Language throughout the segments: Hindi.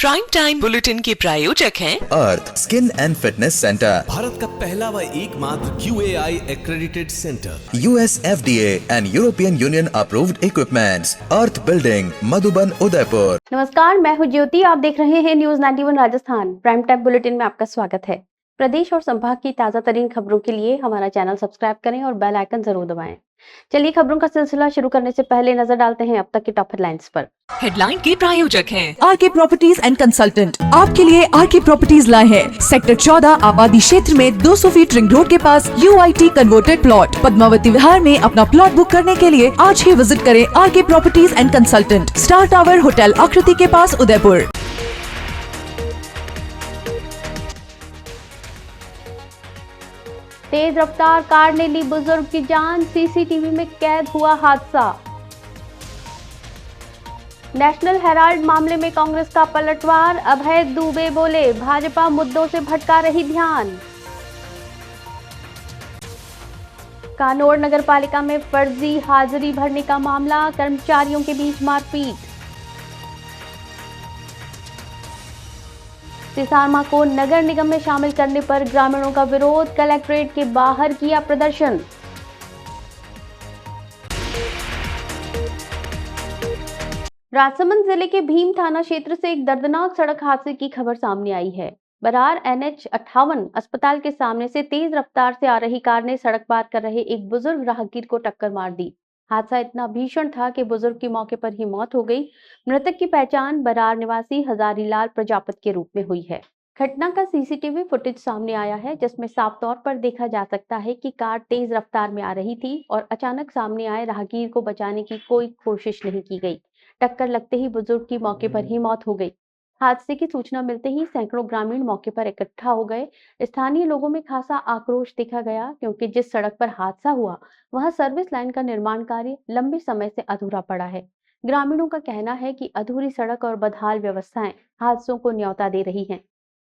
प्राइम टाइम बुलेटिन के प्रायोजक हैं Earth skin and fitness centre, Bharat का पहला व एकमात्र QAI accredited centre, US FDA and European Union approved equipments, Earth building, Madhuban, Udaipur. नमस्कार, मैं हूं ज्योति। आप देख रहे हैं news 91 Rajasthan. Prime time bulletin में आपका स्वागत है। प्रदेश और संभाग की ताजा तरीन खबरों के लिए हमारा चैनल सब्सक्राइब करें और बेल आइकन जरूर दबाएं। चलिए खबरों का सिलसिला शुरू करने से पहले नजर डालते हैं अब तक की टॉप हेडलाइंस पर। हेडलाइन के प्रायोजक हैं आरके प्रॉपर्टीज एंड कंसल्टेंट। आपके लिए आरके प्रॉपर्टीज लाए हैं सेक्टर 14 आबादी क्षेत्र में 200 फीट रिंग रोड के पास UIT converted plot. Padmavati Vihar में अपना प्लॉट बुक करने के लिए आज ही विजिट करें RK properties and consultant, star tower hotel Akriti के पास, उदयपुर। तेज रफ्तार कार ने ली बुजुर्ग की जान, सीसीटीवी में कैद हुआ हादसा। नेशनल हेराल्ड मामले में कांग्रेस का पलटवार, अभय दुबे बोले भाजपा मुद्दों से भटका रही ध्यान। कानोड़ नगर पालिका में फर्जी हाजिरी भरने का मामला, कर्मचारियों के बीच मारपीट। सिसारमा को नगर निगम में शामिल करने पर ग्रामीणों का विरोध, कलेक्ट्रेट के बाहर किया प्रदर्शन। राजसमंद जिले के भीम थाना क्षेत्र से एक दर्दनाक सड़क हादसे की खबर सामने आई है। बरार NH 58 अस्पताल के सामने से तेज रफ्तार से आ रही कार ने सड़क पार कर रहे एक बुजुर्ग राहगीर को टक्कर मार दी। हादसा इतना भीषण था कि बुजुर्ग की मौके पर ही मौत हो गई। मृतक की पहचान बरार निवासी हजारीलाल प्रजापत के रूप में हुई है। घटना का सीसीटीवी फुटेज सामने आया है, जिसमें साफ तौर पर देखा जा सकता है कि कार तेज रफ्तार में आ रही थी और अचानक सामने आए राहगीर को बचाने की कोई कोशिश नहीं की गई। टक्कर लगते ही बुजुर्ग की मौके पर ही मौत हो गई। हादसे की सूचना मिलते ही सैकड़ों ग्रामीण मौके पर इकट्ठा हो गए। स्थानीय लोगों में खासा आक्रोश देखा गया, क्योंकि जिस सड़क पर हादसा हुआ वहां सर्विस लाइन का निर्माण कार्य लंबे समय से अधूरा पड़ा है। ग्रामीणों का कहना है कि अधूरी सड़क और बदहाल व्यवस्थाएं हादसों को न्योता दे रही हैं।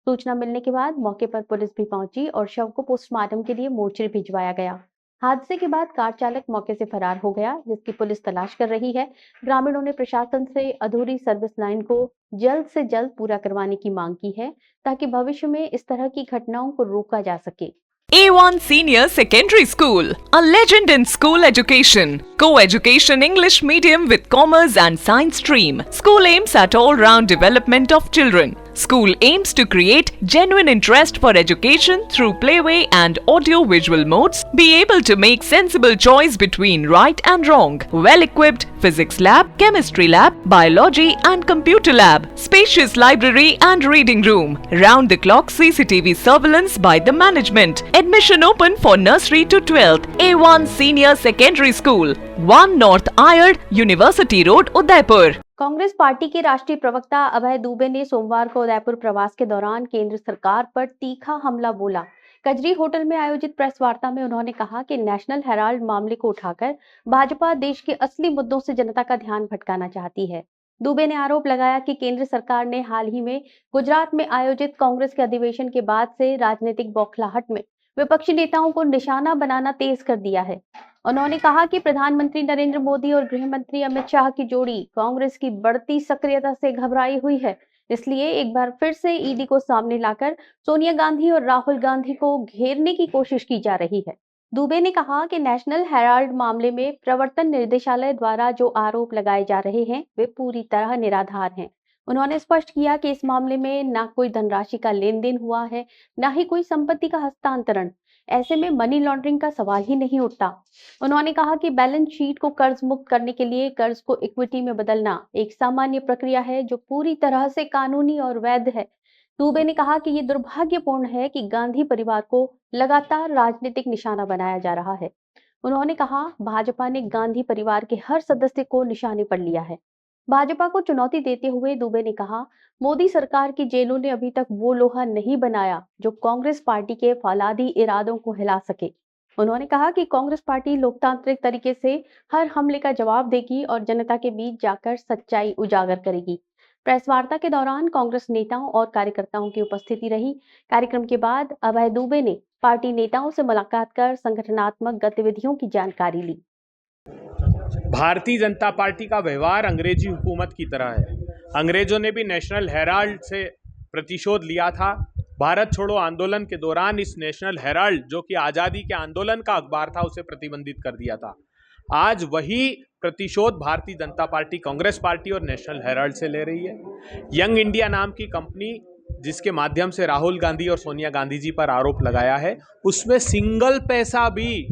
सूचना मिलने के बाद मौके पर पुलिस भी पहुंची और शव को पोस्टमार्टम के लिए मोर्चरी भिजवाया गया। हादसे के बाद कार चालक मौके से फरार हो गया, जिसकी पुलिस तलाश कर रही है। ग्रामीणों ने प्रशासन से अधूरी सर्विस लाइन को जल्द से जल्द पूरा करवाने की मांग की है, ताकि भविष्य में इस तरह की घटनाओं को रोका जा सके। A1 Senior Secondary School, a legend in school education. Co-education English medium with commerce and science stream. School aims at all-round development of children. School aims to create genuine interest for education through playway and audio-visual modes. Be able to make sensible choice between right and wrong. Well-equipped physics lab, chemistry lab, biology and computer lab. Spacious library and reading room. Round-the-clock CCTV surveillance by the management. Admission open for nursery to 12th. A1 Senior Secondary School, 1 North Ayad, University Road, Udaipur. Congress party के राष्ट्रीय प्रवक्ता अभय दुबे ने सोमवार को उदयपुर प्रवास के दौरान केंद्र सरकार पर तीखा हमला बोला। कजरी होटल में आयोजित प्रेस वार्ता में उन्होंने कहा कि नेशनल हेराल्ड मामले को उठाकर भाजपा देश के असली मुद्दों से जनता का ध्यान भटकाना चाहती है। दुबे ने आरोप लगाया कि केंद्र सरकार ने हाल ही में गुजरात में आयोजित कांग्रेस के अधिवेशन के बाद से राजनीतिक बौखलाहट में विपक्षी नेताओं को निशाना बनाना तेज कर दिया है। उन्होंने कहा कि प्रधानमंत्री नरेंद्र मोदी और गृह मंत्री अमित शाह की जोड़ी कांग्रेस की बढ़ती सक्रियता से घबराई हुई है। इसलिए एक बार फिर से ईडी को सामने लाकर सोनिया गांधी और राहुल गांधी को घेरने की कोशिश की जा रही है। दुबे ने कहा कि नेशनल हेराल्ड मामले में प्रवर्तन निर्देशालय द्वारा जो आरोप लगाए जा रहे हैं वे पूरी तरह निराधार हैं। उन्होंने स्पष्ट किया कि इस मामले में न कोई धनराशि का लेन देन हुआ है, न ही कोई संपत्ति का हस्तांतरण। ऐसे में मनी लॉन्ड्रिंग का सवाल ही नहीं उठता। उन्होंने कहा कि बैलेंस शीट को कर्ज मुक्त करने के लिए कर्ज को इक्विटी में बदलना एक सामान्य प्रक्रिया है, जो पूरी तरह से कानूनी और वैध है। दुबे ने कहा कि ये दुर्भाग्यपूर्ण है कि गांधी परिवार को लगातार राजनीतिक निशाना बनाया जा रहा है। उन्होंने कहा, भाजपा ने गांधी परिवार के हर सदस्य को निशाने पर लिया है। भाजपा को चुनौती देते हुए दुबे ने कहा, मोदी सरकार की जेलों ने अभी तक वो लोहा नहीं बनाया जो कांग्रेस पार्टी के फौलादी इरादों को हिला सके। उन्होंने कहा कि कांग्रेस पार्टी लोकतांत्रिक तरीके से हर हमले का जवाब देगी और जनता के बीच जाकर सच्चाई उजागर करेगी। प्रेस वार्ता के दौरान कांग्रेस नेताओं और कार्यकर्ताओं की उपस्थिति रही। कार्यक्रम के बाद अभय दुबे ने पार्टी नेताओं से मुलाकात कर संगठनात्मक गतिविधियों की जानकारी ली। भारतीय जनता पार्टी का व्यवहार अंग्रेजी हुकूमत की तरह है। अंग्रेजों ने भी नेशनल हेराल्ड से प्रतिशोध लिया था। भारत छोड़ो आंदोलन के दौरान इस नेशनल हेराल्ड, जो कि आज़ादी के आंदोलन का अखबार था, उसे प्रतिबंधित कर दिया था। आज वही प्रतिशोध भारतीय जनता पार्टी, कांग्रेस पार्टी और नेशनल हेराल्ड से ले रही है। यंग इंडिया नाम की कंपनी, जिसके माध्यम से राहुल गांधी और सोनिया गांधी जी पर आरोप लगाया है, उसमें सिंगल पैसा भी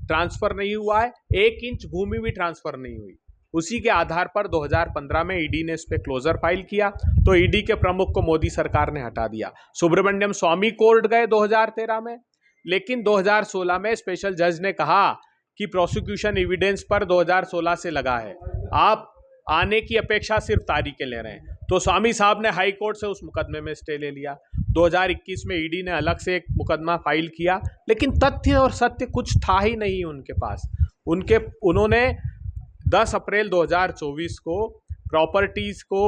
ट्रांसफर नहीं हुआ है, 1 इंच भूमि भी ट्रांसफर नहीं हुई। उसी के आधार पर 2015 में ईडी ने इस पे क्लोजर फाइल किया, तो ईडी के प्रमुख को मोदी सरकार ने हटा दिया। सुब्रमण्यम स्वामी कोर्ट गए 2013 में, लेकिन 2016 में स्पेशल जज ने कहा कि प्रोसिक्यूशन एविडेंस पर 2016 से लगा है, आप आने की अपेक्षा सिर्फ तारीखें ले रहे हैं। तो स्वामी साहब ने हाई कोर्ट से उस मुकदमे में स्टे ले लिया। 2021 में ईडी ने अलग से एक मुकदमा फाइल किया, लेकिन तथ्य और सत्य कुछ था ही नहीं उनके पास। उन्होंने 10 अप्रैल 2024 को प्रॉपर्टीज को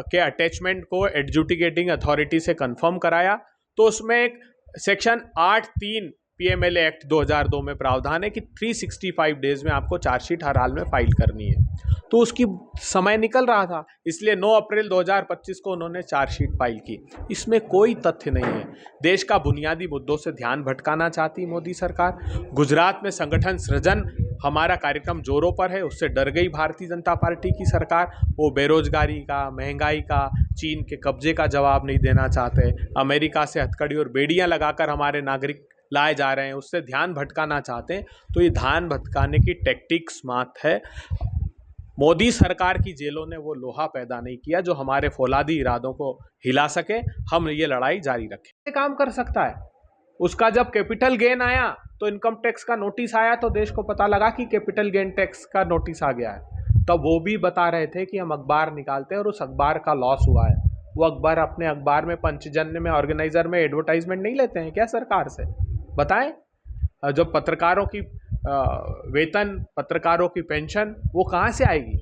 के अटैचमेंट को एडजुडिकेटिंग अथॉरिटी से कंफर्म कराया, तो उसमें एक सेक्शन 8(3) पीएमएलए एक्ट 2002 में प्रावधान है कि 365 डेज में आपको चार्जशीट हर हाल में फाइल करनी है। तो उसकी समय निकल रहा था, इसलिए 9 अप्रैल 2025 को उन्होंने चार्जशीट फाइल की। इसमें कोई तथ्य नहीं है। देश का बुनियादी मुद्दों से ध्यान भटकाना चाहती मोदी सरकार। गुजरात में संगठन सृजन हमारा कार्यक्रम जोरों पर है, उससे डर गई भारतीय जनता पार्टी की सरकार। वो बेरोजगारी का, महंगाई का, चीन के कब्जे का जवाब नहीं देना चाहते। अमेरिका से हथकड़ी और बेड़ियां लगाकर हमारे नागरिक लाए जा रहे हैं, उससे ध्यान भटकाना चाहते हैं। तो ये ध्यान भटकाने की टैक्टिक्स मात्र है। मोदी सरकार की जेलों ने वो लोहा पैदा नहीं किया जो हमारे फौलादी इरादों को हिला सके। हम ये लड़ाई जारी रखें। ये काम कर सकता है। उसका जब कैपिटल गेन आया तो इनकम टैक्स का नोटिस आया, तो देश को पता लगा कि कैपिटल गेन टैक्स का नोटिस आ गया है। तब वो भी बता रहे थे कि हम अखबार निकालते हैं और उस अखबार का लॉस हुआ है। वो अखबार अपने अखबार में पंचजन्य में ऑर्गेनाइजर में एडवर्टाइजमेंट नहीं लेते हैं क्या सरकार से? बताएं। जब पत्रकारों की वेतन, पत्रकारों की पेंशन, वो कहाँ से आएगी?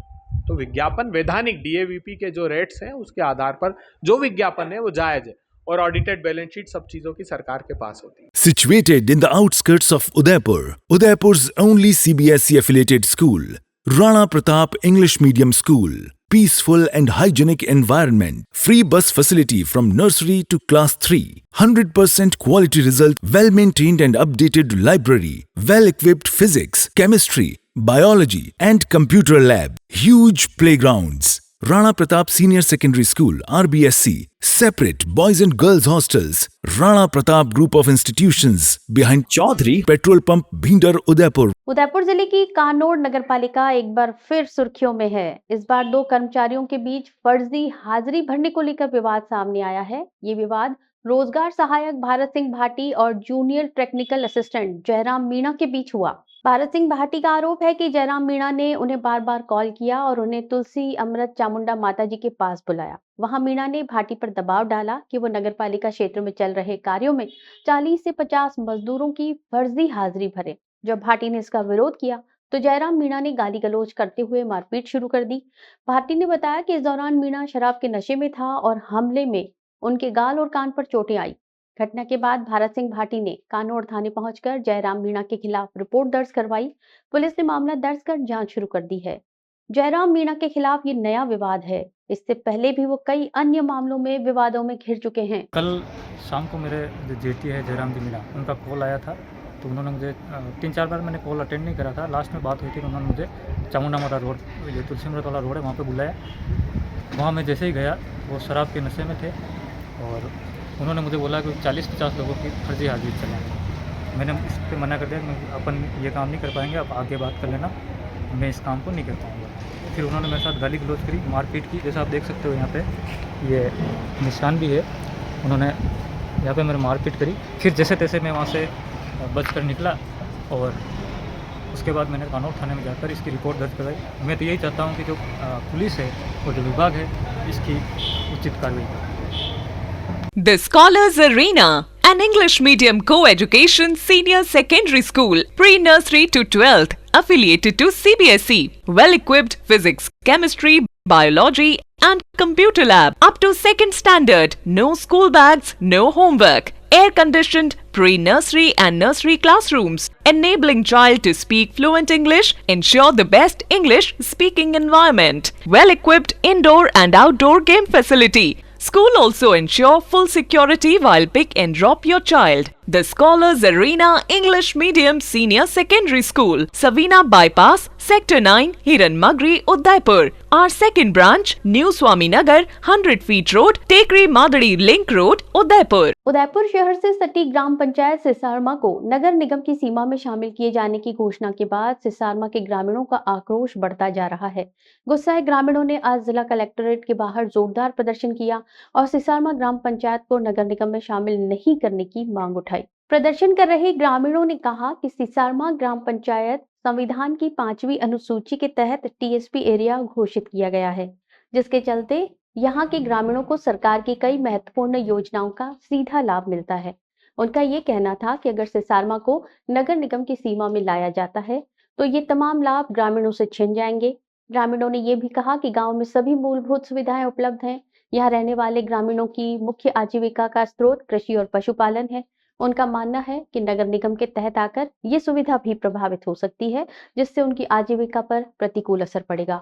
तो विज्ञापन वैधानिक DAVP के जो रेट्स हैं उसके आधार पर जो विज्ञापन है वो जायज है, और ऑडिटेड बैलेंस शीट सब चीजों की सरकार के पास होती है। Situated in the outskirts of Udaipur, Udaipur's only CBSE affiliated school, Rana Pratap English Medium School. Peaceful and hygienic environment, free bus facility from nursery to class 3, 100% quality result, well-maintained and updated library, well-equipped physics, chemistry, biology and computer lab, huge playgrounds. Rana Pratap Senior Secondary School, RBSC, separate boys and girls hostels. Rana Pratap Group of Institutions behind Chaudhary Petrol Pump, Bhindar, Udaipur. Udaipur जिले की कानोड़ नगरपालिका एक बार फिर सुर्खियों में है। इस बार 2 कर्मचारियों के बीच फर्जी हाजिरी भरने को लेकर विवाद सामने आया है। ये विवाद रोजगार सहायक भारत सिंह भाटी और junior technical assistant Jairam Meena के बीच हुआ। भारत सिंह भाटी का आरोप है कि जयराम मीणा ने उन्हें बार बार कॉल किया और उन्हें तुलसी अमृत चामुंडा माता जी के पास बुलाया। वहां मीणा ने भाटी पर दबाव डाला कि वो नगरपालिका क्षेत्र में चल रहे कार्यों में 40 से 50 मजदूरों की फर्जी हाजिरी भरे। जब भाटी ने इसका विरोध किया तो जयराम मीणा ने गाली गलौज करते हुए मारपीट शुरू कर दी। भाटी ने बताया कि इस दौरान मीणा शराब के नशे में था और हमले में उनके गाल और कान पर चोटें आई। घटना के बाद भारत सिंह भाटी ने कानोड़ थाने पहुंचकर जयराम मीणा के खिलाफ रिपोर्ट दर्ज करवाई। पुलिस ने मामला दर्ज कर जांच शुरू कर दी है। जयराम मीणा के खिलाफ ये नया विवाद है। इससे पहले भी वो कई अन्य मामलों में विवादों में घिर चुके हैं। कल शाम को मेरे जो जेठी है जयराम जी मीणा, उनका कॉल आया था, तो उन्होंने मुझे 3-4 बार मैंने कॉल अटेंड नहीं करा था। लास्ट में बात हुई थी तो उन्होंने मुझे चामुंडा माता रोड, ये तुलसी अमृत वाला रोड है, वहाँ पे बुलाया। वहाँ मैं जैसे ही गया वो शराब के नशे में थे और उन्होंने मुझे बोला कि 40-50 लोगों की फर्जी हाजिरी चलाएँ। मैंने इस पर मना कर दिया कि अपन ये काम नहीं कर पाएंगे, आप आगे बात कर लेना, मैं इस काम को नहीं कर पाऊँगा। फिर उन्होंने मेरे साथ गाली गलौज करी, मारपीट की। जैसा आप देख सकते हो यहाँ पे ये निशान भी है, उन्होंने यहाँ पे मेरे मारपीट करी। फिर जैसे तैसे मैं वहाँ से बच कर निकला और उसके बाद मैंने कानोड़ थाने में जाकर इसकी रिपोर्ट दर्ज कराई। मैं तो यही चाहता हूँ कि जो पुलिस है और जो विभाग है इसकी उचित कार्रवाई करे। The Scholars Arena, an English medium co-education senior secondary school, pre-nursery to 12th, affiliated to CBSE, well-equipped physics, chemistry, biology and computer lab, up to 2nd standard, no school bags, no homework, air-conditioned pre-nursery and nursery classrooms, enabling child to speak fluent English, ensure the best English speaking environment, well-equipped indoor and outdoor game facility. School also ensure full security while pick and drop your child. The Scholars Arena English Medium Senior Secondary School, Savina Bypass, Sector 9, Hiran Magri, Udaipur. Our second branch, New Swaminagar, 100 Feet Road, Tekri Madadi Link Road, Udaipur. Udaipur शहर से सटी ग्राम पंचायत सिसारमा को नगर निगम की सीमा में शामिल किए जाने की घोषणा के बाद सिसारमा के ग्रामीणों का आक्रोश बढ़ता जा रहा है। गुस्साए ग्रामीणों ने आज जिला कलेक्ट्रेट के बाहर जोरदार प्रदर्शन किया और सिसारमा ग्राम पंचायत को नगर निगम में शामिल नहीं करने की मांग उठाई। प्रदर्शन कर रहे ग्रामीणों ने कहा कि सिसारमा ग्राम पंचायत संविधान की 5वीं अनुसूची के तहत टीएसपी एरिया घोषित किया गया है, जिसके चलते यहाँ के ग्रामीणों को सरकार की कई महत्वपूर्ण योजनाओं का सीधा लाभ मिलता है। उनका ये कहना था कि अगर सिसारमा को नगर निगम की सीमा में लाया जाता है तो ये तमाम लाभ ग्रामीणों से छिन जाएंगे। ग्रामीणों ने ये भी कहा कि गांव में सभी मूलभूत सुविधाएं उपलब्ध हैं। यहाँ रहने वाले ग्रामीणों की मुख्य आजीविका का स्रोत कृषि और पशुपालन है। उनका मानना है कि नगर निगम के तहत आकर ये सुविधा भी प्रभावित हो सकती है, जिससे उनकी आजीविका पर प्रतिकूल असर पड़ेगा।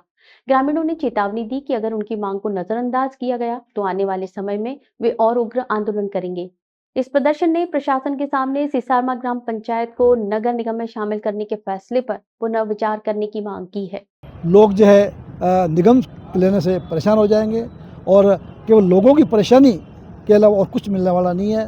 ग्रामीणों ने चेतावनी दी कि अगर उनकी मांग को नजरअंदाज किया गया तो आने वाले समय में वे और उग्र आंदोलन करेंगे। इस प्रदर्शन ने प्रशासन के सामने सिसारमा ग्राम पंचायत को नगर निगम में शामिल करने के फैसले पर पुनर्विचार करने की मांग की है। लोग जो है निगम लेने से परेशान हो जाएंगे और केवल लोगों की परेशानी के अलावा और कुछ मिलने वाला नहीं है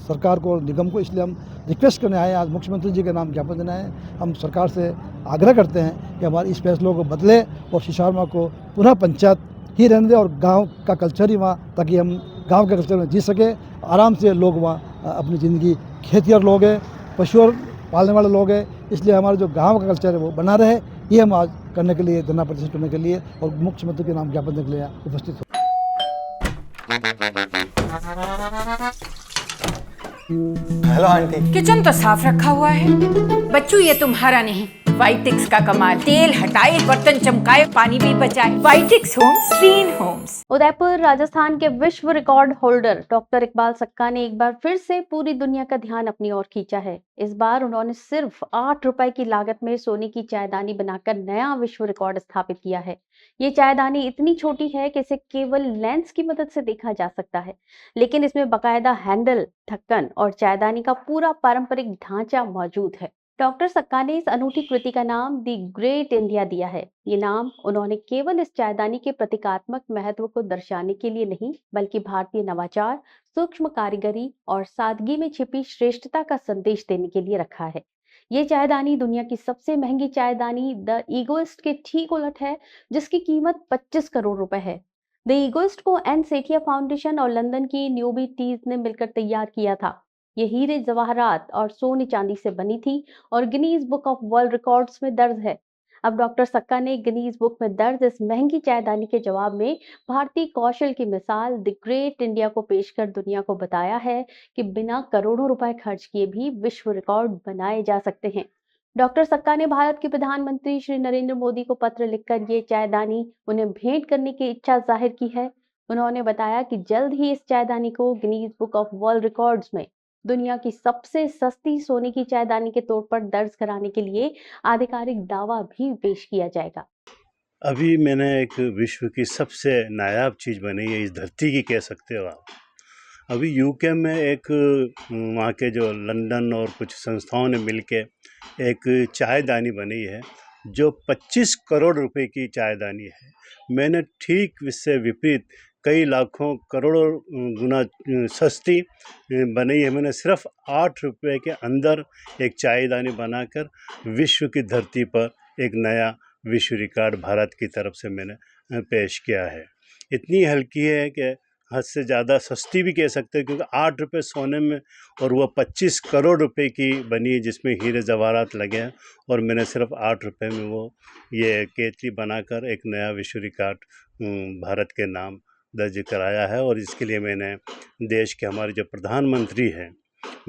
सरकार को और निगम को। इसलिए हम रिक्वेस्ट करने आए, आज मुख्यमंत्री जी के नाम ज्ञापन देने आए। हम सरकार से आग्रह करते हैं कि हमारे इस फैसलों को बदले और सिसारमा को पुनः पंचायत ही रहने दें और गांव का कल्चर ही वहाँ, ताकि हम गांव के कल्चर में जी सके। आराम से लोग वहाँ अपनी ज़िंदगी खेती और लोग हैं, पशु और पालने वाले लोग हैं। इसलिए हमारा जो गाँव का कल्चर है वो बना रहे, ये हम आज करने के लिए, धरना प्रदर्शन करने के लिए और मुख्यमंत्री के नाम ज्ञापन देने के लिए उपस्थित हो। Hello aunty. किचन तो साफ रखा हुआ है। बच्चू ये तुम्हारा नहीं, वाइटिक्स का कमाल। तेल हटाए, बर्तन चमकाए, पानी भी बचाए। वाइटिक्स homes, clean homes. Udaipur Rajasthan के विश्व record holder doctor Iqbal Sakka ने एक बार फिर से पूरी दुनिया का ध्यान अपनी ओर खींचा है। इस बार उन्होंने सिर्फ 8 रुपए की लागत में सोने की चायदानी बनाकर नया विश्व रिकॉर्ड स्थापित किया है। ये चायदानी इतनी छोटी है कि इसे केवल लेंस की मदद से देखा जा सकता है, लेकिन इसमें बकायदा हैंडल, ढक्कन और चायदानी का पूरा पारंपरिक ढांचा मौजूद है। डॉक्टर सक्का ने इस अनूठी कृति का नाम दी ग्रेट इंडिया दिया है। ये नाम उन्होंने केवल इस चायदानी के प्रतीकात्मक महत्व को दर्शाने के लिए नहीं, बल्कि भारतीय नवाचार, सूक्ष्म कारीगरी और सादगी में छिपी श्रेष्ठता का संदेश देने के लिए रखा है। ये चायदानी दुनिया की सबसे महंगी चायदानी द ईगोइस्ट के ठीक उलट है, जिसकी कीमत 25 करोड़ रुपए है। द ईगोइस्ट को एन सेठिया फाउंडेशन और लंदन की न्यूबी टीज ने मिलकर तैयार किया था। ये हीरे, जवाहरात और सोने चांदी से बनी थी और Guinness book of world records में दर्ज है। अब डॉक्टर सक्का ने गिनीज बुक में दर्ज इस महंगी चायदानी के जवाब में भारतीय कौशल की मिसाल द ग्रेट इंडिया को पेश कर दुनिया को बताया है कि बिना करोड़ों रुपए खर्च किए भी विश्व रिकॉर्ड बनाए जा सकते हैं। डॉक्टर सक्का ने भारत के प्रधानमंत्री श्री नरेंद्र मोदी को पत्र लिखकर ये चायदानी उन्हें भेंट करने की इच्छा जाहिर की है। उन्होंने बताया कि जल्द ही इस चायदानी को Guinness book of world records में दुनिया की सबसे सस्ती सोने की चायदानी के तौर पर दर्ज कराने के लिए आधिकारिक दावा भी पेश किया जाएगा। अभी मैंने एक विश्व की सबसे नायाब चीज़ बनाई है, इस धरती की कह सकते हो आप। अभी यूके में एक वहाँ के जो लंदन और कुछ संस्थाओं ने मिलके एक चायदानी बनी है जो 25 करोड़ रुपए की चायदानी है। मैंने ठीक इससे विपरीत कई लाखों करोड़ों गुना सस्ती बनी है। मैंने सिर्फ 8 रुपए के अंदर एक चायदानी बनाकर विश्व की धरती पर एक नया विश्व रिकॉर्ड भारत की तरफ से मैंने पेश किया है। इतनी हल्की है कि हद से ज़्यादा सस्ती भी कह सकते हैं, क्योंकि 8 रुपये सोने में और वह 25 करोड़ रुपए की बनी है जिसमें हीरे जवाहरात लगे हैं, और मैंने सिर्फ 8 रुपये में वो ये केतली बनाकर एक नया विश्व रिकॉर्ड भारत के नाम दर्ज कराया है। और इसके लिए मैंने देश के हमारे जो प्रधानमंत्री हैं,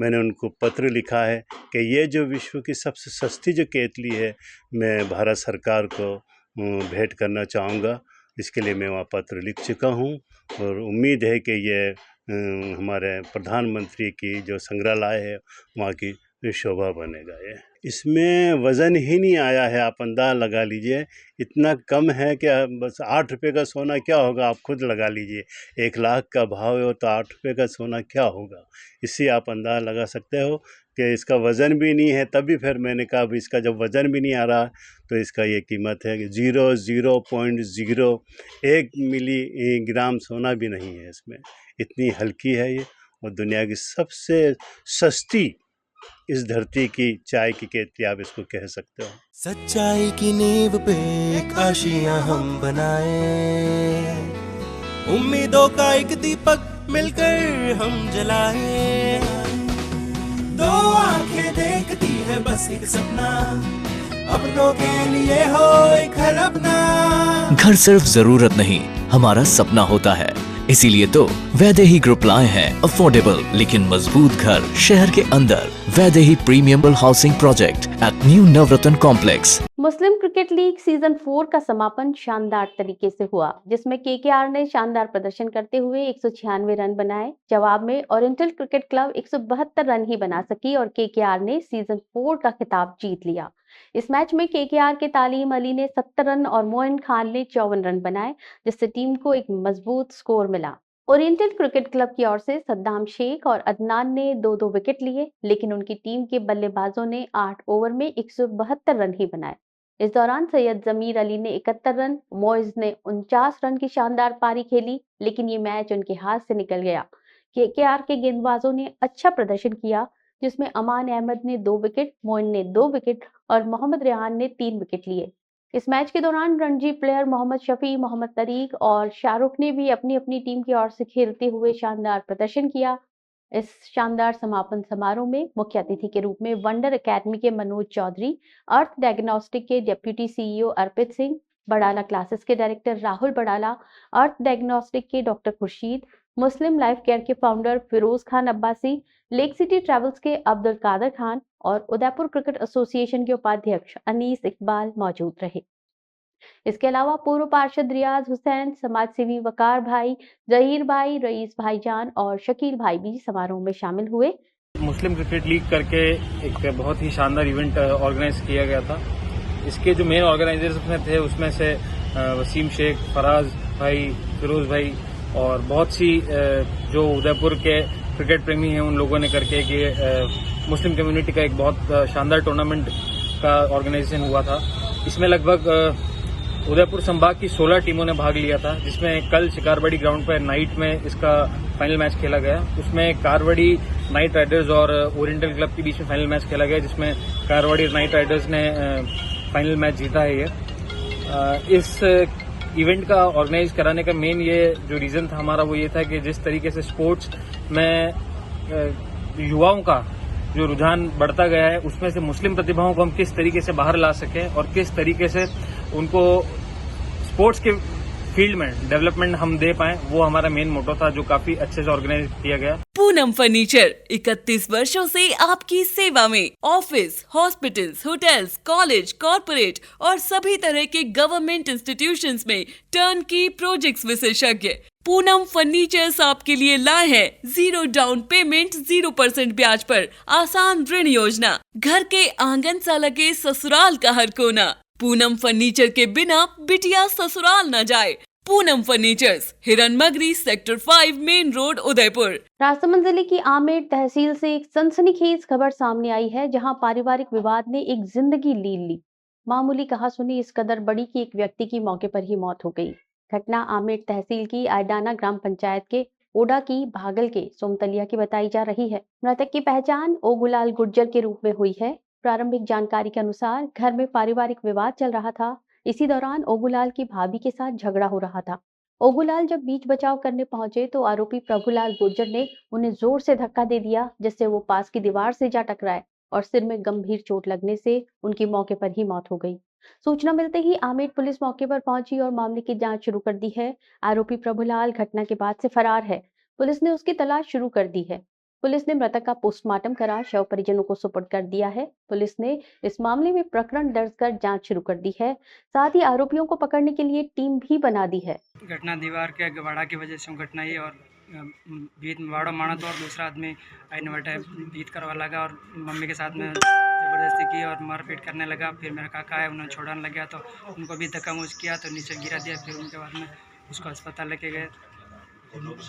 मैंने उनको पत्र लिखा है कि ये जो विश्व की सबसे सस्ती जो केतली है मैं भारत सरकार को भेंट करना चाहूँगा। इसके लिए मैं वहाँ पत्र लिख चुका हूँ और उम्मीद है कि ये हमारे प्रधानमंत्री की जो संग्रहालय है वहाँ की शोभा बनेगा। ये इसमें वज़न ही नहीं आया है, आप अंदाज़ लगा लीजिए, इतना कम है कि बस 8 रुपये का सोना क्या होगा आप खुद लगा लीजिए। 1 लाख का भाव है तो 8 रुपये का सोना क्या होगा, इससे आप अंदाज़ लगा सकते हो कि इसका वज़न भी नहीं है। तभी फिर मैंने कहा अब इसका जब वज़न भी नहीं आ रहा तो इसका ये कीमत है कि 0.01 मिलीग्राम सोना भी नहीं है इसमें, इतनी हल्की है ये। और दुनिया की सबसे सस्ती इस धरती की चाय की केतली आप इसको कह सकते हो। सच्चाई की नींव पे एक आशियां हम बनाए, उम्मीदों का एक दीपक मिलकर हम जलाए। 2 आंखें देखती है बस एक सपना, अपनों के लिए हो एक घर अपना। घर सिर्फ जरूरत नहीं, हमारा सपना होता है। इसीलिए तो वैदेही ग्रुप लाए हैं अफोर्डेबल लेकिन मजबूत घर शहर के अंदर। Vaidehi premium housing project at new Navratna complex. Muslim cricket league season 4 का समापन शानदार तरीके से हुआ, जिसमें केकेआर ने शानदार प्रदर्शन करते हुए 196 रन बनाए। जवाब में ओरिएंटल क्रिकेट क्लब 172 रन ही बना सकी और केकेआर ने सीजन 4 का खिताब जीत लिया। इस मैच में केकेआर के तालीम अली ने 70 रन और मोइन खान ने 54 रन बनाए, जिससे टीम को एक मजबूत स्कोर मिला। ओरिएंटल क्रिकेट क्लब की ओर से सद्दाम शेख और अदनान ने 2-2 विकेट लिए, लेकिन उनकी टीम के बल्लेबाजों ने 8 ओवर में 172 रन ही बनाए। इस दौरान सैयद जमीर अली ने 71 रन, मोइज ने 49 रन की शानदार पारी खेली, लेकिन ये मैच उनके हाथ से निकल गया। केकेआर के गेंदबाजों ने अच्छा प्रदर्शन किया, जिसमें अमान अहमद ने 2 विकेट, मोइन ने 2 विकेट और मोहम्मद रेहान ने 3 विकेट लिए। इस मैच के दौरान रणजी प्लेयर मोहम्मद शफी, मोहम्मद तरीक और शाहरुख ने भी अपनी अपनी टीम की ओर से खेलते हुए शानदार प्रदर्शन किया। इस शानदार समापन समारोह में मुख्य अतिथि के रूप में वंडर एकेडमी के मनोज चौधरी, अर्थ डायग्नोस्टिक के deputy CEO Arpit Singh, Badala classes के डायरेक्टर राहुल बड़ाला, अर्थ डायग्नोस्टिक के doctor Khurshid, Muslim life care के founder Firoz Khan Abbasi, lake city travels के अब्दुल कादर खान और उदयपुर क्रिकेट एसोसिएशन के उपाध्यक्ष अनीस इकबाल मौजूद रहे। इसके अलावा पूर्व पार्षद रियाज हुसैन, समाजसेवी वकार भाई, जहीर भाई, रईस भाईजान और शकील भाई भी समारोह में शामिल हुए। मुस्लिम क्रिकेट लीग करके एक बहुत ही शानदार इवेंट ऑर्गेनाइज किया गया था। इसके जो मेन ऑर्गेनाइजर्स में थे उसमें से वसीम शेख, फराज भाई, फिरोज भाई और बहुत सी जो उदयपुर के क्रिकेट प्रेमी हैं उन लोगों ने करके कि मुस्लिम कम्युनिटी का एक बहुत शानदार टूर्नामेंट का ऑर्गेनाइजेशन हुआ था। इसमें लगभग उदयपुर संभाग की 16 टीमों ने भाग लिया था, जिसमें कल शिकारवाड़ी ग्राउंड पर नाइट में इसका फाइनल मैच खेला गया। उसमें कारवाड़ी नाइट राइडर्स और ओरिएंटल क्लब के बीच में फाइनल मैच खेला गया, जिसमें कारवाड़ी नाइट राइडर्स ने फाइनल मैच जीता है। ये इस इवेंट का ऑर्गेनाइज कराने का मेन ये जो रीजन था हमारा वो ये था कि जिस तरीके से स्पोर्ट्स में युवाओं का जो रुझान बढ़ता गया है उसमें से मुस्लिम प्रतिभाओं को हम किस तरीके से बाहर ला सकें और किस तरीके से उनको स्पोर्ट्स के फील्ड में डेवलपमेंट हम दे पाएं, वो हमारा मेन मोटो था जो काफी अच्छे से ऑर्गेनाइज किया गया। पूनम फर्नीचर 31 वर्षों से आपकी सेवा में। Office, hospitals, hotels, college, corporate और सभी तरह के गवर्नमेंट इंस्टीट्यूशंस में टर्नकी प्रोजेक्ट्स विशेषज्ञ पूनम फर्नीचर्स आपके लिए लाए हैं 0 डाउन पेमेंट 0% ब्याज पर आसान ऋण योजना। घर के आंगन सा लगे ससुराल का हर कोना। पूनम फर्नीचर के बिना बिटिया ससुराल न जाए। Poonam furnitures, Hiranmagri, sector 5, main road, Udaipur. Rajsamand जिले की आमेर तहसील से एक सनसनीखेज खबर सामने आई है, जहां पारिवारिक विवाद ने एक जिंदगी ले ली। मामूली कहासुनी इस कदर बड़ी कि एक व्यक्ति की मौके पर ही मौत हो गई। घटना आमेर तहसील की आयडाना ग्राम पंचायत के ओडा की भागल के सोमतलिया की बताई जा रही है। मृतक की पहचान ओगुलाल गुर्जर के रूप में हुई है। प्रारंभिक जानकारी के अनुसार घर में पारिवारिक विवाद चल रहा था। इसी दौरान ओगुलाल की भाभी के साथ झगड़ा हो रहा था। ओगुलाल जब बीच बचाव करने पहुंचे तो आरोपी प्रभुलाल गुर्जर ने उन्हें जोर से धक्का दे दिया, जिससे वो पास की दीवार से जा टकराए और सिर में गंभीर चोट लगने से उनकी मौके पर ही मौत हो गई। सूचना मिलते ही आमेर पुलिस मौके पर पहुंची और मामले की जांच शुरू कर दी है। आरोपी प्रभुलाल घटना के बाद से फरार है। पुलिस ने उसकी तलाश शुरू कर दी है। पुलिस ने मृतक का पोस्टमार्टम करा शव परिजनों को सुपुर्द कर दिया है। पुलिस ने इस मामले में प्रकरण दर्ज कर जांच शुरू कर दी है। साथ ही आरोपियों को पकड़ने के लिए टीम भी बना दी है। घटना दीवार के गवाड़ा की वजह से घटना ही और बीत वाड़ा माना तो और दूसरा आदमी आईने वाटा बीत करवा लगा और मम्मी के साथ में ज़बरदस्ती की और मारपीट करने लगा। फिर मेरा काका है, उन्हें छोड़ाने लग गया तो उनको भी धक्का मुझ किया तो नीचे गिरा दिया। फिर उनके बाद में उसको अस्पताल लेके गए। डॉक्टर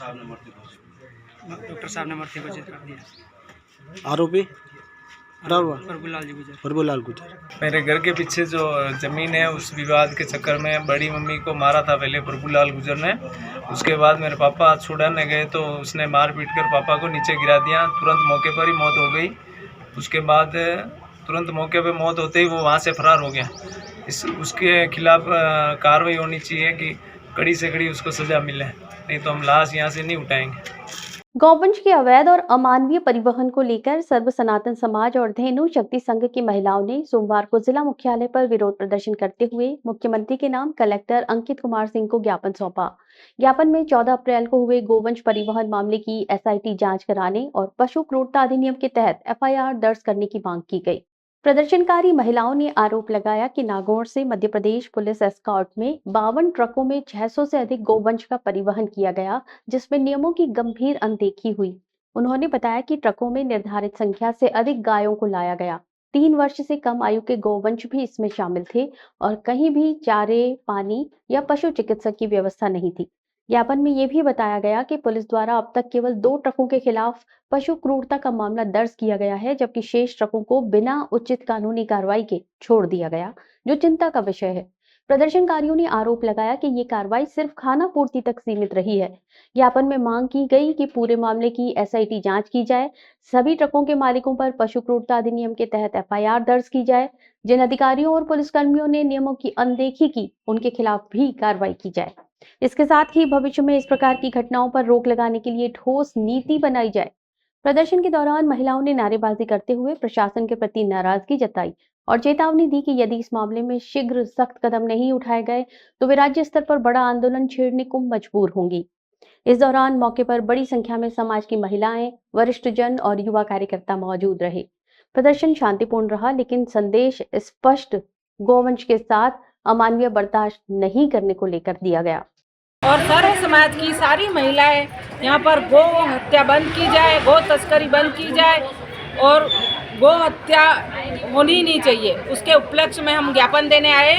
साहब ने मृत्यु घोषित कर दिया। आरोपी प्रभुलाल गुजर। मेरे घर के पीछे जो ज़मीन है उस विवाद के चक्कर में बड़ी मम्मी को मारा था पहले प्रभुलाल गुजर ने। उसके बाद मेरे पापा छुड़ाने गए तो उसने मार पीट कर पापा को नीचे गिरा दिया। तुरंत मौके पर ही मौत हो गई। उसके बाद तुरंत मौके पर मौत होते ही वो वहाँ से फरार हो गया। उसके खिलाफ कार्रवाई होनी चाहिए कि कड़ी से कड़ी उसको सज़ा मिले, नहीं तो हम लाश यहाँ से नहीं उठाएंगे। गौवंश के अवैध और अमानवीय परिवहन को लेकर सर्व सनातन समाज और धेनु शक्ति संघ की महिलाओं ने सोमवार को जिला मुख्यालय पर विरोध प्रदर्शन करते हुए मुख्यमंत्री के नाम कलेक्टर अंकित कुमार सिंह को ज्ञापन सौंपा। ज्ञापन में 14 अप्रैल को हुए गोवंश परिवहन मामले की SIT जांच कराने और पशु क्रूरता अधिनियम के तहत FIR दर्ज करने की मांग की गई। प्रदर्शनकारी महिलाओं ने आरोप लगाया कि नागौर से मध्य प्रदेश पुलिस एस्कॉर्ट में 52 ट्रकों में 600 से अधिक गोवंश का परिवहन किया गया, जिसमें नियमों की गंभीर अनदेखी हुई। उन्होंने बताया कि ट्रकों में निर्धारित संख्या से अधिक गायों को लाया गया। 3 वर्ष से कम आयु के गोवंश भी इसमें शामिल थे और कहीं भी चारे, पानी या पशु चिकित्सक की व्यवस्था नहीं थी। ज्ञापन में यह भी बताया गया कि पुलिस द्वारा अब तक केवल 2 ट्रकों के खिलाफ पशु क्रूरता का मामला दर्ज किया गया है, जबकि शेष ट्रकों को बिना उचित कानूनी कार्रवाई के छोड़ दिया गया, जो चिंता का विषय है। प्रदर्शनकारियों ने आरोप लगाया कि ये कार्रवाई सिर्फ खाना पूर्ति तक सीमित रही है। ज्ञापन में मांग की गई कि पूरे मामले की SIT जांच की जाए, सभी ट्रकों के मालिकों पर पशु क्रूरता अधिनियम के तहत FIR दर्ज की जाए, जिन अधिकारियों और पुलिसकर्मियों ने नियमों की अनदेखी की उनके खिलाफ भी कार्रवाई की जाए। इसके साथ ही भविष्य में इस प्रकार की घटनाओं पर रोक लगाने के लिए ठोस नीति बनाई जाए। प्रदर्शन के दौरान महिलाओं ने नारेबाजी करते हुए प्रशासन के प्रति नाराजगी जताई और चेतावनी दी कि यदि इस मामले में शीघ्र सख्त कदम नहीं उठाए गए तो वे राज्य स्तर पर बड़ा आंदोलन छेड़ने को मजबूर होंगी। इस दौरान मौके पर बड़ी संख्या में समाज की महिलाएं, वरिष्ठ जन और युवा कार्यकर्ता मौजूद रहे। प्रदर्शन शांतिपूर्ण रहा, लेकिन संदेश स्पष्ट गोवंश के साथ अमानवीय बर्दाश्त नहीं करने को लेकर दिया गया। और सर्व समाज की सारी महिलाएं यहाँ पर गो हत्या बंद की जाए, गो तस्करी बंद की जाए और गो हत्या होनी नहीं चाहिए। उसके उपलक्ष्य में हम ज्ञापन देने आए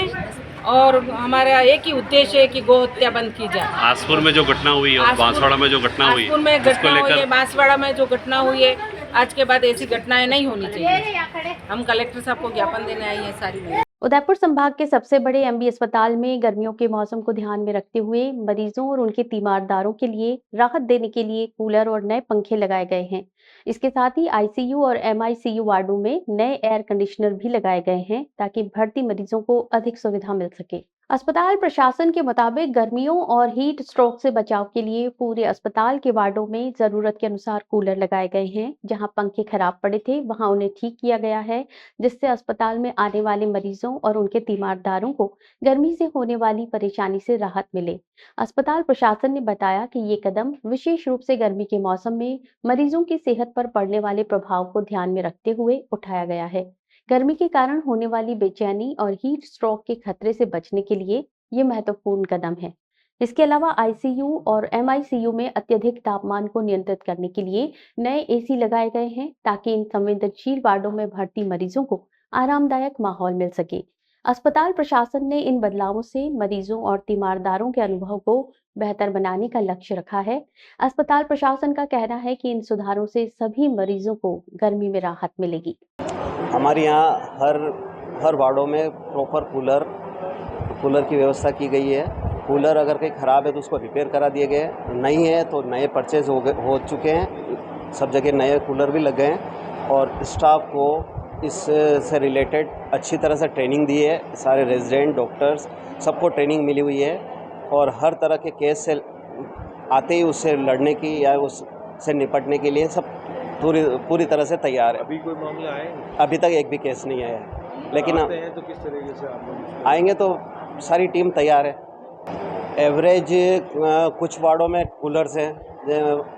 और हमारा एक ही उद्देश्य है कि गो हत्या बंद की जाए। आसपुर में जो घटना हुई है, बांसवाड़ा में जो घटना हुई है, बांसवाड़ा में जो घटना हुई है, आज के बाद ऐसी घटनाएं नहीं होनी चाहिए। हम कलेक्टर साहब को ज्ञापन देने आई है सारी। उदयपुर संभाग के सबसे बड़े MB अस्पताल में गर्मियों के मौसम को ध्यान में रखते हुए मरीजों और उनके तीमारदारों के लिए राहत देने के लिए कूलर और नए पंखे लगाए गए हैं। इसके साथ ही ICU और MICU वार्डों में नए एयर कंडीशनर भी लगाए गए हैं ताकि भर्ती मरीजों को अधिक सुविधा मिल सके। अस्पताल प्रशासन के मुताबिक गर्मियों और हीट स्ट्रोक से बचाव के लिए पूरे अस्पताल के वार्डों में जरूरत के अनुसार कूलर लगाए गए हैं। जहां पंखे खराब पड़े थे वहां उन्हें ठीक किया गया है, जिससे अस्पताल में आने वाले मरीजों और उनके तीमारदारों को गर्मी से होने वाली परेशानी से राहत मिले। अस्पताल प्रशासन ने बताया कि ये कदम विशेष रूप से गर्मी के मौसम में मरीजों की सेहत पर पड़ने वाले प्रभाव को ध्यान में रखते हुए उठाया गया है। गर्मी के कारण होने वाली बेचैनी और हीट स्ट्रोक के खतरे से बचने के लिए ये महत्वपूर्ण कदम है। इसके अलावा ICU और MICU में अत्यधिक तापमान को नियंत्रित करने के लिए नए AC लगाए गए हैं ताकि इन संवेदनशील वार्डों में भर्ती मरीजों को आरामदायक माहौल मिल सके। अस्पताल प्रशासन ने इन बदलावों से मरीजों और तीमारदारों के अनुभव को बेहतर बनाने का लक्ष्य रखा है। अस्पताल प्रशासन का कहना है कि इन सुधारों से सभी मरीजों को गर्मी में राहत मिलेगी। हमारे यहाँ हर वार्डों में प्रॉपर कूलर की व्यवस्था की गई है। कूलर अगर कहीं ख़राब है तो उसको रिपेयर करा दिए गए, नहीं है तो नए परचेज हो चुके हैं। सब जगह नए कूलर भी लग गए हैं और स्टाफ को इससे रिलेटेड अच्छी तरह से ट्रेनिंग दी है। सारे रेजिडेंट, डॉक्टर्स सबको ट्रेनिंग मिली हुई है और हर तरह के केस से आते ही उससे लड़ने की या उससे निपटने के लिए सब पूरी तरह से तैयार है। अभी कोई मामला आए? अभी तक एक भी केस नहीं आया है, लेकिन आते हैं तो किस तरीके से आप लोग आएंगे तो सारी टीम तैयार है। एवरेज कुछ वार्डों में कूलर्स हैं,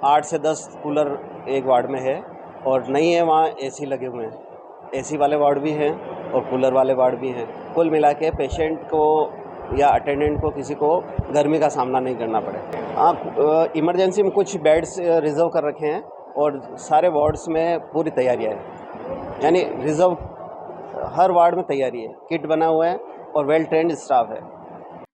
8 से 10 कूलर एक वार्ड में है और नहीं है वहाँ AC लगे हुए हैं। AC वाले वार्ड भी हैं और कूलर वाले वार्ड भी हैं। कुल मिला के पेशेंट को या अटेंडेंट को किसी को गर्मी का सामना नहीं करना पड़े। आप इमरजेंसी में कुछ बेड्स रिजर्व कर रखे हैं और सारे वार्ड्स में पूरी तैयारियाँ है, यानी रिजर्व हर वार्ड में तैयारी है, किट बना हुआ है और वेल ट्रेंड स्टाफ है।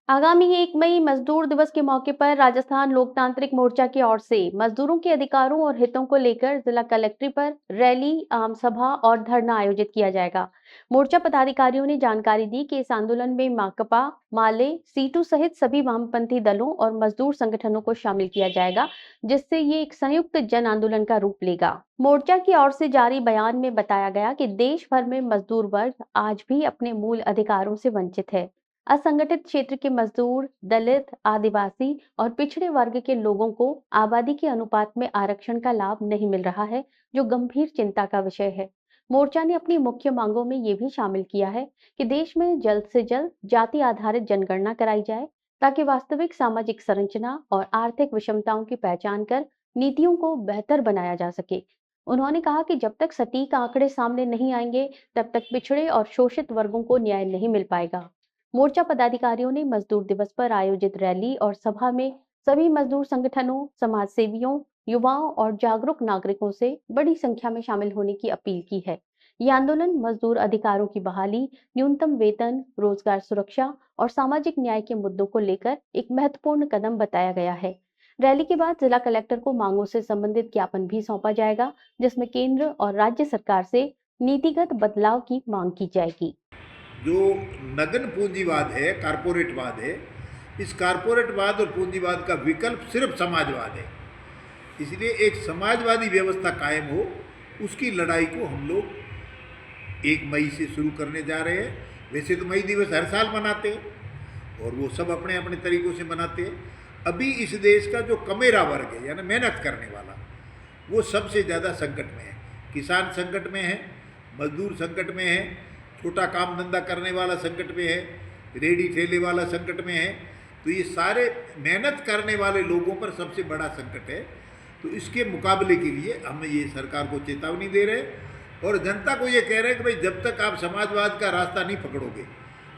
आगामी 1 मई मजदूर दिवस के मौके पर राजस्थान लोकतांत्रिक मोर्चा की ओर से मजदूरों के अधिकारों और हितों को लेकर जिला कलेक्ट्री पर रैली, आम सभा और धरना आयोजित किया जाएगा। मोर्चा पदाधिकारियों ने जानकारी दी कि इस आंदोलन में माकपा, माले, सीटू सहित सभी वामपंथी दलों और मजदूर संगठनों को शामिल किया जाएगा, जिससे ये एक संयुक्त जन आंदोलन का रूप लेगा। मोर्चा की ओर से जारी बयान में बताया गया कि देश भर में मजदूर वर्ग आज भी अपने मूल अधिकारों से वंचित है। असंगठित क्षेत्र के मजदूर, दलित, आदिवासी और पिछड़े वर्ग के लोगों को आबादी के अनुपात में आरक्षण का लाभ नहीं मिल रहा है, जो गंभीर चिंता का विषय है। मोर्चा ने अपनी मुख्य मांगों में ये भी शामिल किया है कि देश में जल्द से जल्द जाति आधारित जनगणना कराई जाए, ताकि वास्तविक सामाजिक संरचना और आर्थिक विषमताओं की पहचान कर नीतियों को बेहतर बनाया जा सके। उन्होंने कहा कि जब तक सटीक आंकड़े सामने नहीं आएंगे, तब तक पिछड़े और शोषित वर्गों को न्याय नहीं मिल पाएगा। मोर्चा पदाधिकारियों ने मजदूर दिवस पर आयोजित रैली और सभा में सभी मजदूर संगठनों, समाज सेवियों, युवाओं और जागरूक नागरिकों से बड़ी संख्या में शामिल होने की अपील की है। ये आंदोलन मजदूर अधिकारों की बहाली, न्यूनतम वेतन, रोजगार सुरक्षा और सामाजिक न्याय के मुद्दों को लेकर एक महत्वपूर्ण कदम बताया गया है। रैली के बाद जिला कलेक्टर को मांगों से संबंधित ज्ञापन भी सौंपा जाएगा, जिसमें केंद्र और राज्य सरकार से नीतिगत बदलाव की मांग की जाएगी। जो नगन पूंजीवाद है, कारपोरेटवाद है, इस कारपोरेटवाद और पूंजीवाद का विकल्प सिर्फ समाजवाद है। इसलिए एक समाजवादी व्यवस्था कायम हो, उसकी लड़ाई को हम लोग 1 मई से शुरू करने जा रहे हैं। वैसे तो मई दिवस हर साल मनाते हैं और वो सब अपने अपने तरीक़ों से मनाते हैं। अभी इस देश का जो कमेरा वर्ग है, यानी मेहनत करने वाला, वो सबसे ज़्यादा संकट में है। किसान संकट में है, मजदूर संकट में है, छोटा काम धंधा करने वाला संकट में है, रेडी ठेले वाला संकट में है। तो ये सारे मेहनत करने वाले लोगों पर सबसे बड़ा संकट है। तो इसके मुकाबले के लिए हम ये सरकार को चेतावनी दे रहे हैं और जनता को ये कह रहे हैं कि भाई जब तक आप समाजवाद का रास्ता नहीं पकड़ोगे,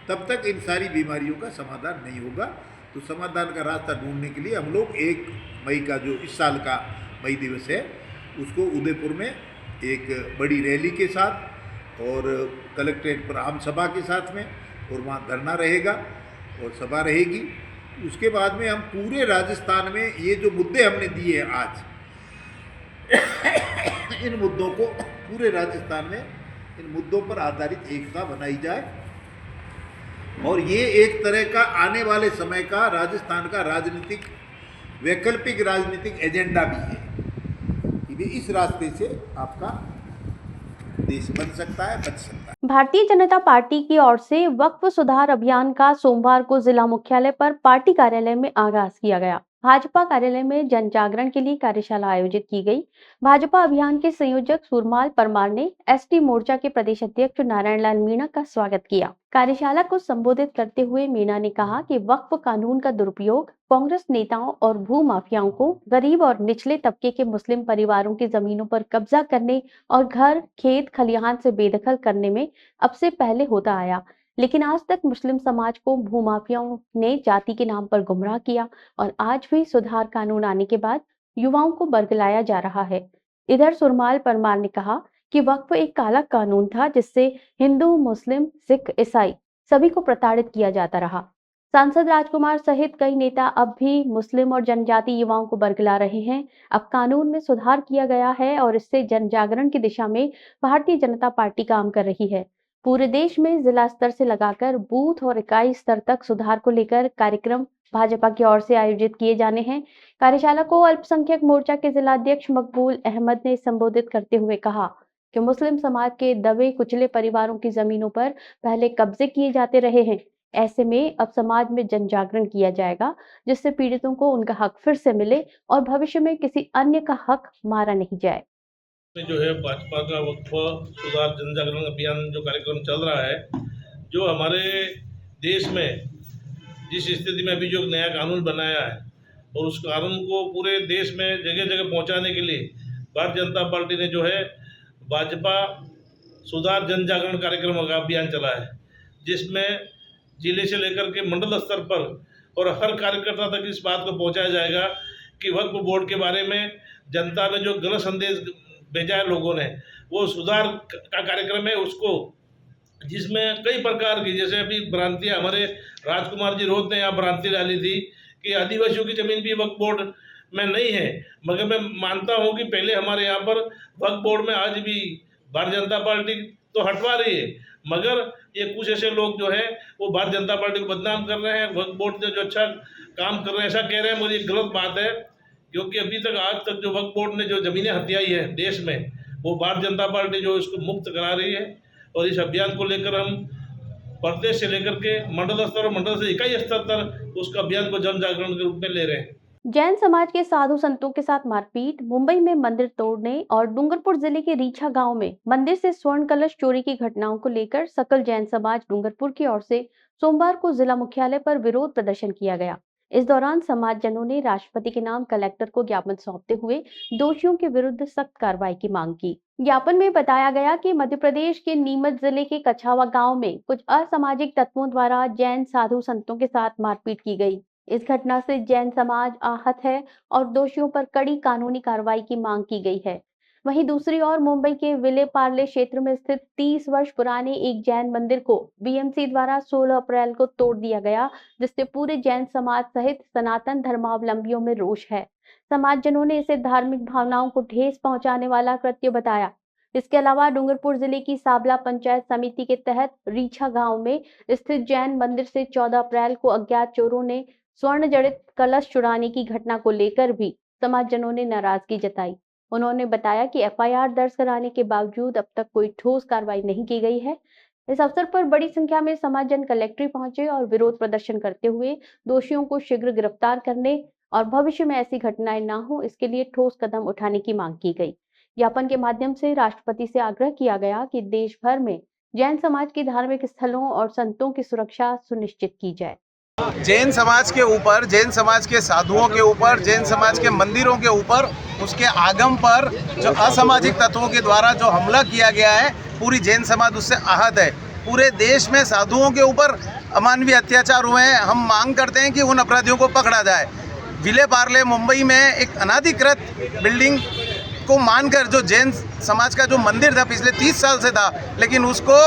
तब तक इन सारी बीमारियों का समाधान नहीं होगा। तो समाधान का रास्ता ढूंढने के लिए हम लोग 1 मई का जो इस साल का मई दिवस है, उसको उदयपुर में एक बड़ी रैली के साथ और कलेक्ट्रेट पर आम सभा के साथ में, और वहाँ धरना रहेगा और सभा रहेगी। उसके बाद में हम पूरे राजस्थान में ये जो मुद्दे हमने दिए हैं आज, इन मुद्दों को पूरे राजस्थान में इन मुद्दों पर आधारित एकता बनाई जाए और ये एक तरह का आने वाले समय का राजस्थान का राजनीतिक, वैकल्पिक राजनीतिक एजेंडा भी है। इस रास्ते से आपका देश बन सकता है, बच सकता है। भारतीय जनता पार्टी की ओर से वक्फ सुधार अभियान का सोमवार को जिला मुख्यालय पर पार्टी कार्यालय में आगाज किया गया। भाजपा कार्यालय में जन जागरण के लिए कार्यशाला आयोजित की गई। भाजपा अभियान के संयोजक सुरमाल परमार ने एसटी मोर्चा के प्रदेश अध्यक्ष नारायण लाल मीणा का स्वागत किया। कार्यशाला को संबोधित करते हुए मीणा ने कहा कि वक्फ कानून का दुरुपयोग कांग्रेस नेताओं और भू माफियाओं को गरीब और निचले तबके के मुस्लिम परिवारों की जमीनों पर कब्जा करने और घर, खेत, खलिहान से बेदखल करने में अब से पहले होता आया, लेकिन आज तक मुस्लिम समाज को भूमाफियाओं ने जाति के नाम पर गुमराह किया और आज भी सुधार कानून आने के बाद युवाओं को बरगलाया जा रहा है। इधर सुरमाल परमार ने कहा कि वक्फ एक काला कानून था, जिससे हिंदू, मुस्लिम, सिख, ईसाई सभी को प्रताड़ित किया जाता रहा। सांसद राजकुमार सहित कई नेता अब भी मुस्लिम और जनजाति युवाओं को बरगला रहे हैं। अब कानून में सुधार किया गया है और इससे जन जागरण की दिशा में भारतीय जनता पार्टी काम कर रही है। पूरे देश में जिला स्तर से लगाकर बूथ और इकाई स्तर तक सुधार को लेकर कार्यक्रम भाजपा की ओर से आयोजित किए जाने हैं। कार्यशाला को अल्पसंख्यक मोर्चा के जिलाध्यक्ष मकबूल अहमद ने संबोधित करते हुए कहा कि मुस्लिम समाज के दबे कुचले परिवारों की जमीनों पर पहले कब्जे किए जाते रहे हैं। ऐसे में अब समाज में जन जागरण किया जाएगा, जिससे पीड़ितों को उनका हक फिर से मिले और भविष्य में किसी अन्य का हक मारा नहीं जाए। जो है भाजपा का वक्फ सुधार जन जागरण अभियान जो कार्यक्रम चल रहा है, जो हमारे देश में जिस स्थिति में अभी जो नया कानून बनाया है और उस कानून को पूरे देश में जगह जगह पहुंचाने के लिए भारतीय जनता पार्टी ने जो है भाजपा सुधार जन जागरण कार्यक्रम का अभियान चला है, जिसमें जिले से लेकर के मंडल स्तर पर और हर कार्यकर्ता तक इस बात को पहुंचाया जाएगा कि वक्फ बोर्ड के बारे में जनता में जो गलत संदेश भेजा है लोगों ने, वो सुधार का कार्यक्रम है उसको, जिसमें कई प्रकार की, जैसे अभी भ्रांतियाँ हमारे राजकुमार जी रोहत ने यहाँ भ्रांति डाली थी कि आदिवासियों की ज़मीन भी वक्फ बोर्ड में नहीं है, मगर मैं मानता हूँ कि पहले हमारे यहाँ पर वक्फ बोर्ड में आज भी भारतीय जनता पार्टी तो हटवा रही है, मगर ये कुछ ऐसे लोग जो हैं वो भारतीय जनता पार्टी को बदनाम कर रहे हैं। वक्फ बोर्ड ने जो अच्छा काम कर रहे हैं ऐसा कह रहे हैं, मुझे गलत बात है, क्योंकि अभी तक आज तक जो वक्फ बोर्ड ने जो ज़मीनें हथियाई है देश में, वो भारतीय जनता पार्टी जो इसको मुक्त करा रही है। और इस अभियान को लेकर हम प्रदेश से लेकर के मंडल स्तर और मंडल से इकाई स्तर तक उसका अभियान को जन जागरण के रूप में ले रहे हैं। जैन समाज के साधु संतों के साथ मारपीट, मुंबई में मंदिर तोड़ने और डूंगरपुर जिले के रीछा गांव में मंदिर से स्वर्ण कलश चोरी की घटनाओं को लेकर सकल जैन समाज डूंगरपुर की ओर से सोमवार को जिला मुख्यालय पर विरोध प्रदर्शन किया गया। इस दौरान समाजजनों ने राष्ट्रपति के नाम कलेक्टर को ज्ञापन सौंपते हुए दोषियों के विरुद्ध सख्त कार्रवाई की मांग की। ज्ञापन में बताया गया कि मध्य प्रदेश के नीमच जिले के कछावा गांव में कुछ असामाजिक तत्वों द्वारा जैन साधु संतों के साथ मारपीट की गई। इस घटना से जैन समाज आहत है और दोषियों पर कड़ी कानूनी कार्रवाई की मांग की गई है। वहीं दूसरी ओर मुंबई के विले पार्ले क्षेत्र में स्थित 30 वर्ष पुराने एक जैन मंदिर को बीएमसी द्वारा 16 अप्रैल को तोड़ दिया गया, जिससे पूरे जैन समाज सहित सनातन धर्मावलंबियों में रोष है। समाजजनों ने इसे धार्मिक भावनाओं को ठेस पहुंचाने वाला कृत्य बताया। इसके अलावा डूंगरपुर जिले की साबला पंचायत समिति के तहत रीछा गांव में स्थित जैन मंदिर से 14 अप्रैल को अज्ञात चोरों ने स्वर्ण जड़ित कलश चुराने की घटना को लेकर भी समाजजनों ने नाराजगी जताई। उन्होंने बताया कि एफआईआर दर्ज कराने के बावजूद अब तक कोई ठोस कार्रवाई नहीं की गई है। इस अवसर पर बड़ी संख्या में समाजजन कलेक्ट्रेट पहुंचे और विरोध प्रदर्शन करते हुए दोषियों को शीघ्र गिरफ्तार करने और भविष्य में ऐसी घटनाएं न हो, इसके लिए ठोस कदम उठाने की मांग की गई। ज्ञापन के माध्यम से राष्ट्रपति से आग्रह किया गया कि देश भर में जैन समाज के धार्मिक स्थलों और संतों की सुरक्षा सुनिश्चित की जाए। जैन समाज के ऊपर, जैन समाज के साधुओं के ऊपर, जैन समाज के मंदिरों के ऊपर, उसके आगम पर जो असामाजिक तत्वों के द्वारा जो हमला किया गया है, पूरी जैन समाज उससे आहत है। पूरे देश में साधुओं के ऊपर अमानवीय अत्याचार हुए हैं। हम मांग करते हैं कि उन अपराधियों को पकड़ा जाए। विले पार्ले मुंबई में एक अनाधिकृत बिल्डिंग को मानकर जो जैन समाज का जो मंदिर था पिछले 30 साल से था, लेकिन उसको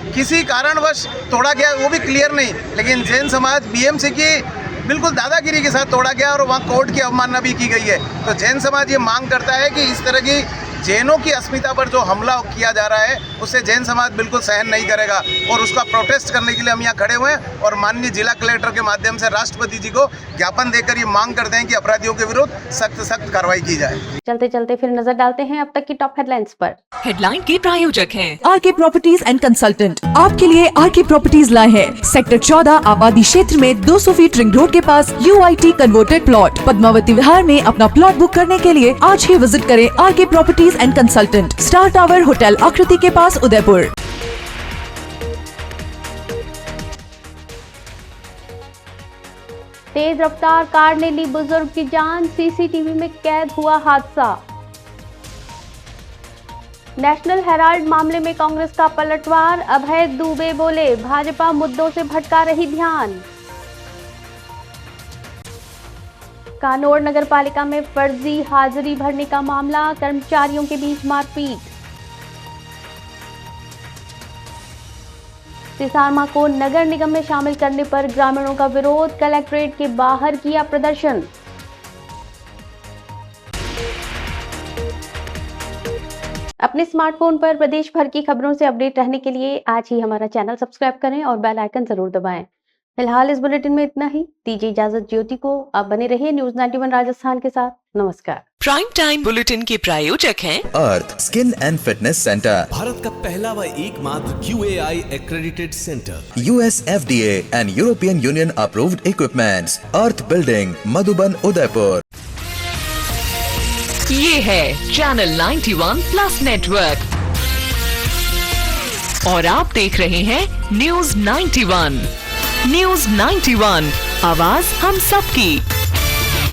किसी कारणवश तोड़ा गया, वो भी क्लियर नहीं। लेकिन जैन समाज बीएमसी की बिल्कुल दादागिरी के साथ तोड़ा गया और वहाँ कोर्ट की अवमानना भी की गई है। तो जैन समाज ये मांग करता है कि इस तरह की जैनों की अस्मिता पर जो हमला किया जा रहा है उससे जैन समाज बिल्कुल सहन नहीं करेगा और उसका प्रोटेस्ट करने के लिए हम यहाँ खड़े हुए हैं और माननीय जिला कलेक्टर के माध्यम से राष्ट्रपति जी को ज्ञापन देकर ये मांग करते हैं कि अपराधियों के विरुद्ध सख्त कार्रवाई की जाए। चलते चलते फिर नजर डालते हैं अब तक की टॉप हेडलाइंस पर। हेडलाइन के प्रायोजक हैं आरके प्रॉपर्टीज एंड कंसल्टेंट। आपके लिए आरके प्रॉपर्टीज लाए हैं सेक्टर 14 आबादी क्षेत्र में 200 फीट रिंग रोड के पास UIT converted plot. Padmavati Vihar में अपना प्लॉट बुक करने के लिए आज ही विजिट करें RK properties and consultant, star tower hotel Akriti के पास, उदयपुर। तेज रफ्तार कार ने ली बुजुर्ग की जान, सीसीटीवी में कैद हुआ हादसा। नेशनल हेराल्ड मामले में कांग्रेस का पलटवार, अभय दुबे बोले भाजपा मुद्दों से भटका रही ध्यान। कानौर नगर पालिका में फर्जी हाजिरी भरने का मामला, कर्मचारियों के बीच मारपीट। सिसारमा को नगर निगम में शामिल करने पर ग्रामीणों का विरोध, कलेक्ट्रेट के बाहर किया प्रदर्शन। अपने स्मार्टफोन पर प्रदेश भर की खबरों से अपडेट रहने के लिए आज ही हमारा चैनल सब्सक्राइब करें और बेल आइकन जरूर दबाएं। फिलहाल इस बुलेटिन में इतना ही। दीजिए इजाजत ज्योति को। आप बने रहिए न्यूज 91 राजस्थान के साथ। नमस्कार। प्राइम टाइम बुलेटिन के प्रायोजक हैं Earth skin and fitness centre, Bharat का पहला व एकमात्र QAI accredited centre, US FDA and European Union approved equipments, Earth building, Madhuban, Udaipur. ये है चैनल 91 प्लस नेटवर्क और आप देख रहे हैं न्यूज 91। न्यूज 91, आवाज हम सबकी।